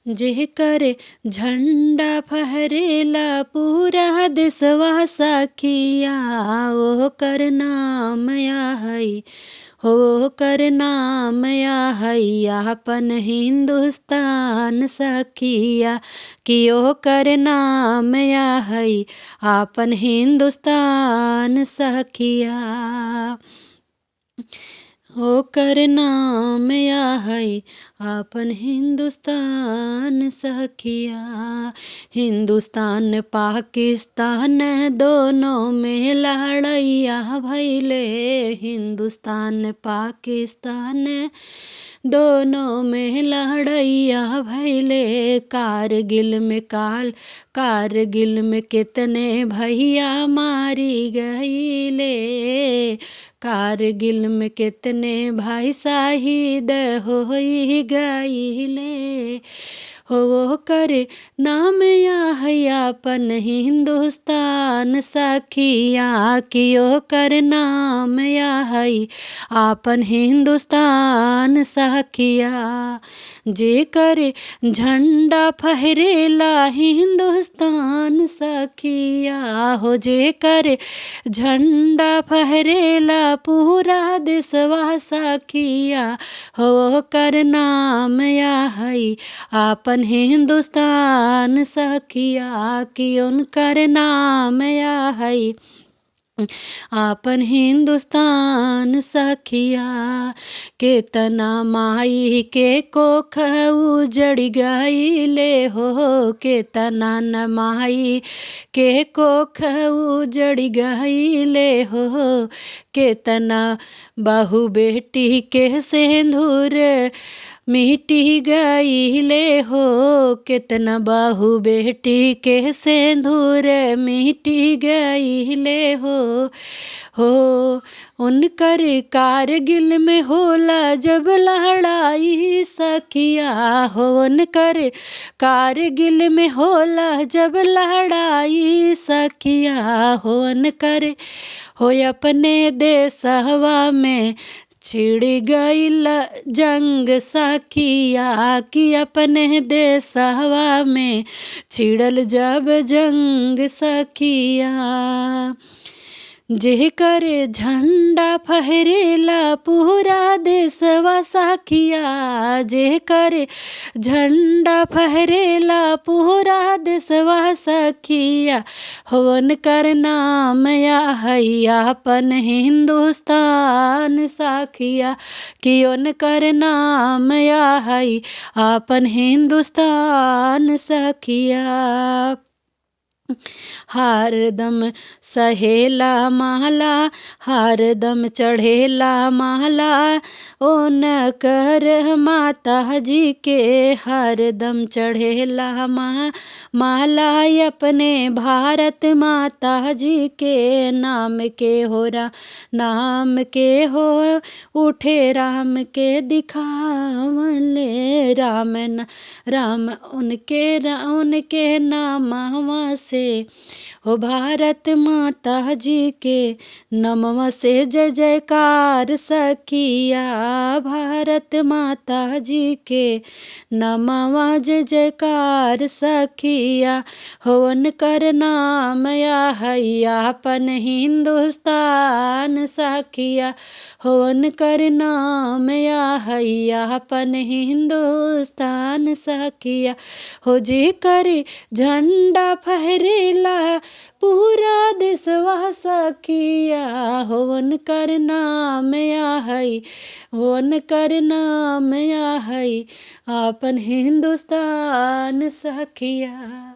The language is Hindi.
जेकर झंडा फहरेला पूरा देशवा सखिया, ओकर नाम हई हो कर नाम हई अपन हिंदुस्तान सखिया, कि ओकर नाम हई अपन हिंदुस्तान सखिया। ओकर नाम हई अपन हिंदुस्तान सखिया। हिंदुस्तान पाकिस्तान दोनों में लड़ैया भइले, हिंदुस्तान पाकिस्तान दोनों में लड़ैया भइले। कारगिल में कितने भैया मारी गईले, कारगिल में कितने भाई शहीद होई गईले। हो करे नाम हई अपन हिंदुस्तान सखिया, कि ओकर नाम हई अपन हिंदुस्तान सखिया। जेकर झंडा फहरेला हिंदुस्तान सखिया, हो जेकर झंडा फहरेला पूरा देशवा सखिया, हो ओकर नाम हई अपन हिंदुस्तान सखिया, कि उनकर नाम हई अपन हिंदुस्तान सखिया। केतना माई के कोख उजड़ गईले हो, केतना न माई के कोख उजड़ गईले हो। केतना बहू बेटी के सिंदूर मिटी गईले हो, कितना बहू बेटी के सिंदूर मिटी गईले हो। उनकर कारगिल में होला जब लड़ाई सखिया, हो उनकर कारगिल में होला जब लड़ाई सखिया, हो उनकर हो अपने देशवा में छिड़ गईल जंग सखिया, कि अपने देशवा में छिड़ल जब जंग सखिया। जेकर झंडा फहरेला पूरा देशवा सखिया, जेकर झंडा फहरेला पूरा देशवा सखिया, हो उनकर नाम हई अपन हिंदुस्तान सखिया, कि उनकर नाम हई अपन हिंदुस्तान सखिया। हरदम सहेला माला, हरदम चढ़ेला माला, ओनकर माता जी के हरदम चढ़ेला माला। अपने भारत माता जी के नाम के नाम के हो उठे राम के दिखावले, राम उनके नामवा से हो भारत माता जी के नमवा से जय जयकार सखिया। भारत माता जी के नमवा जय जयकार सखिया, हो उनकर नाम हई अपन हिंदुस्तान सखिया, हो उनकर नाम हई अपन हिंदुस्तान सखिया। हो जेकर झंडा फहरेला पूरा देशवा सखिया, हो उनकर नाम हई, हो उनकर नाम हई अपन हिंदुस्तान सखिया।